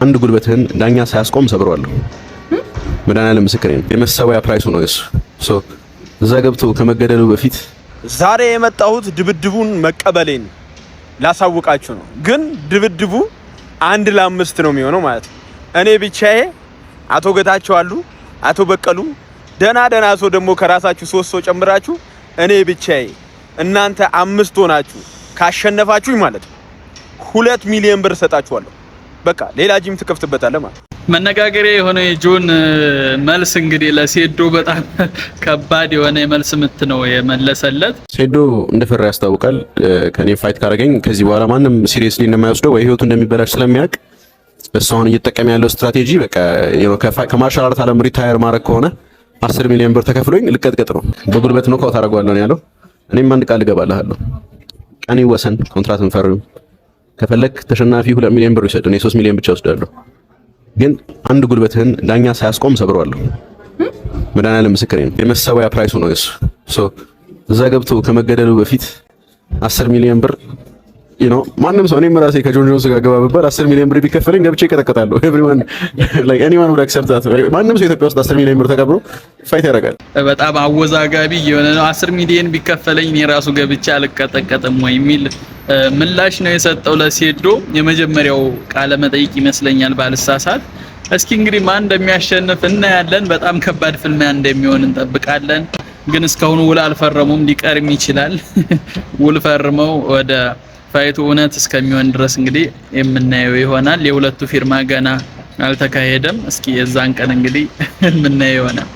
አንድ ጉልበትህን ዳኛ ሳያስቆም ሰብሯለሁ። መድኃኒዓለም ምስክሬ ነው። የመሰዋያ ፕራይሱ ነው እሱ። እዛ ገብቶ ከመገደሉ በፊት ዛሬ የመጣሁት ድብድቡን መቀበሌን ላሳውቃችሁ ነው። ግን ድብድቡ 1-5 ነው የሚሆነው ማለት ነው። እኔ ብቻዬ፣ አቶ ገታቸው አሉ፣ አቶ በቀሉ ደና ሰው ደግሞ ከራሳችሁ 3 ሰው ጨምራችሁ እኔ ብቻዬ እናንተ 5 ሆናችሁ ካሸነፋችሁኝ ማለት ነው 2 ሚሊዮን ብር ሰጣችኋለሁ። በቃ ሌላ ጂም ትከፍትበታለህ ማለት ነው። መነጋገሪያ የሆነ የጆን መልስ እንግዲህ ለሴዶ በጣም ከባድ የሆነ የመልስ ምት ነው የመለሰለት። ሴዶ እንደፈራ ያስታውቃል። ከኔ ፋይት ካረገኝ ከዚህ በኋላ ማንም ሲሪየስሊ እንደማይወስደው ወይ ህይወቱ እንደሚበላሽ ስለሚያውቅ እሱ አሁን እየተጠቀመ ያለው ስትራቴጂ በቃ ከማርሻል አርት ዓለም ሪታየር ማድረግ ከሆነ 10 ሚሊዮን ብር ተከፍሎኝ ልቀጥቀጥ ነው። በጉልበት ነው ካው ታረጋዋለሁ ነው ያለው። እኔም አንድ ቃል እገባልሃለሁ። ቀን ይወሰን፣ ኮንትራት እንፈርም። ከፈለክ ተሸናፊ 2 ሚሊዮን ብር ይሰጥ፣ እኔ 3 ሚሊዮን ብቻ ወስዳለሁ። ግን አንድ ጉልበትህን ዳኛ ሳያስቆም ሰብሯለሁ። መድኃኒዓለም ምስክሬ ነው። የመሰዋያ ፕራይሱ ነው እሱ። እዛ ገብቶ ከመገደሉ በፊት 10 ሚሊዮን ብር ማንም ሰው እኔም ራሴ ከጆን ጆንስ ጋር ገባ ብባል 10 ሚሊዮን ብር ቢከፈለኝ ገብቼ እቀጠቀጣለሁ። anyone would accept that። ማንም ሰው ኢትዮጵያ ውስጥ 10 ሚሊዮን ብር ተቀብሎ ፋይት ያደርጋል። በጣም አወዛጋቢ የሆነ ነው። 10 ሚሊዮን ቢከፈለኝ እኔ ራሱ ገብቼ አልቀጠቀጥም ወይ የሚል ምላሽ ነው የሰጠው ለሴዶ። የመጀመሪያው ቃለ መጠይቅ ይመስለኛል ባልሳሳት። እስኪ እንግዲህ ማን እንደሚያሸንፍ እናያለን። በጣም ከባድ ፍልሚያ እንደሚሆን እንጠብቃለን። ግን እስካሁን ውል አልፈረሙም፣ ሊቀርም ይችላል። ውል ፈርመው ወደ ፋይቱ እውነት እስከሚሆን ድረስ እንግዲህ የምናየው ይሆናል። የሁለቱ ፊርማ ገና አልተካሄደም። እስኪ የዛን ቀን እንግዲህ የምናየው ይሆናል።